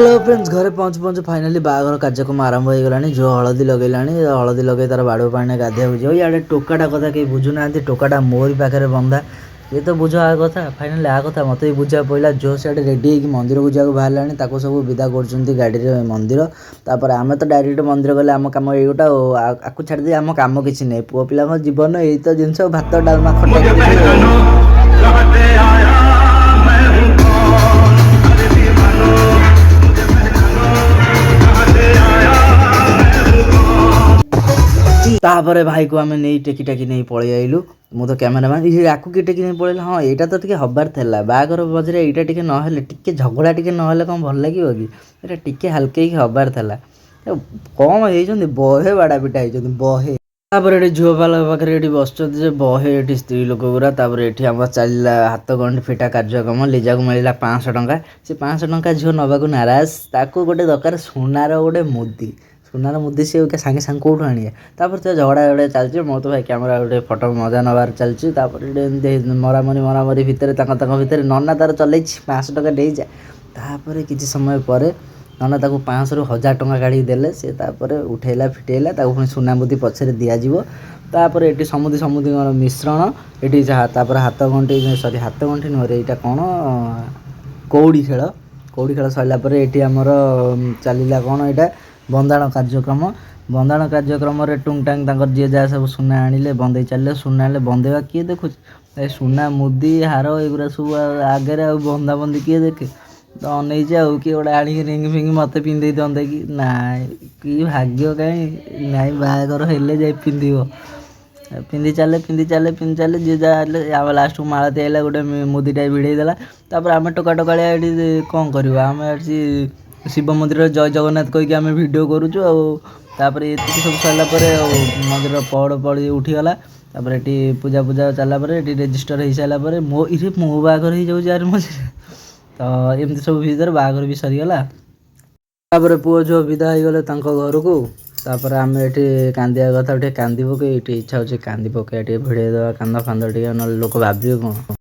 Hello friends घरे पहुँच पहुँच फाइनाली बाहाघर कार्यक्रम आरंभ हो गलानी जो हलदी लगेलानी हलदी लगे तार बाड़ू पानी गाधिया जाओ इे टोकाटा कथा कहीं बुझुना टोकाटा मोरी पाखे बंधा ये तो बुझ आ कथा फाइनाली आ कथा मत भी बुझा पड़ा जो सियाड़े रेडी होगी मंदिर को जाक बाहर सब विदा कर गाड़ी मंदिर तापर आम तो डायरेक्ट मंदिर गले आम कम योटा आपको छाड़ी आम कम किसी नहीं पुओ पिला जीवन यही तो जिनस भात डालमा खटा तापर भाई को आम नहीं टेकी टेकी नहीं पलि आइलु मु तो कैमेरामैन ये आकु किए टेकी नहीं पलैला हाँ यहाँ तो टे हबार था बाहाघर मझे यहाँ टे ना टे झगड़ा टे ना कौन भल लगे कि ये टे हल्के हबार था कम होती बहे बाड़ा पिटा होती बहे तापर ये झुओ पाल पाखे ये बस बहे ये स्त्री लोक गुरा ये आम चलला हाथ गंढी फिटा कार्यक्रम लिजा को मिलला 500 टंका से 500 टंका झील नाक नाराज ताको गोटे दरकार सुनार गोटे मुदी सुनार मुदी सी सागे सागे कौटू आने तापर तो झगड़ा झगड़ा चलती मो तो भाई कैमेरा गोटे फटो मजा नबार चलती मरामरी भितर भितर नना तार चल 500 टंका दे जापर किसी समय पर नना ताको 500 ରୁ 1000 टंका काढ़ी देले से तापर उठेला फिटेला ताको पुणी सुना मुदी पछरे दिया जिवो तापर एटी समुदी मिश्रण एटी तापर हाथ गंठी सॉरी हाथ गंठी नुहरे एटा कोन कौड़ी खेल सरला पर एटी हमर चलिला कोन एटा बंदाण कार्यक्रम रे टुंग टांग तांकर जे जा सब सुना आनिले बंदे चलले सुना आनिले बंदेवा किए देखु सुना मुदी हार एगुरा सब आगे बंदा बंदी किए देखे तो अनई किए गोटे आनिक रिंग फिंग मत पिंधे दंदे कि ना कि भाग्य कहीं ना बाहाघर हेले जाए पिंधि चले जी जा लास्ट को माला दिया गोटे मुदीटा भिड़े देला तापर आम टोका टोकालिया ये कौन करवा आम शिव मंदिर जय जगन्नाथ कहीकि आम भिडियो करुचु आपर ये सब सरलापर मंदिर पहड़ पड़ी उठीगला तापर ये पूजा पूजा चलापर ये रेजिस्टर हो सारापर मो बाहाघर हो जाए मझे तो एमती सब भितर बाहाघर भी सरीगला तापर पुओ झुओ विदा होगले घर को तापर आम ये कांदिया कथा कांदी पकई ये इच्छा हो कांदी पकई भिड़े देवा कांद फांद टे लोक भाव कौन।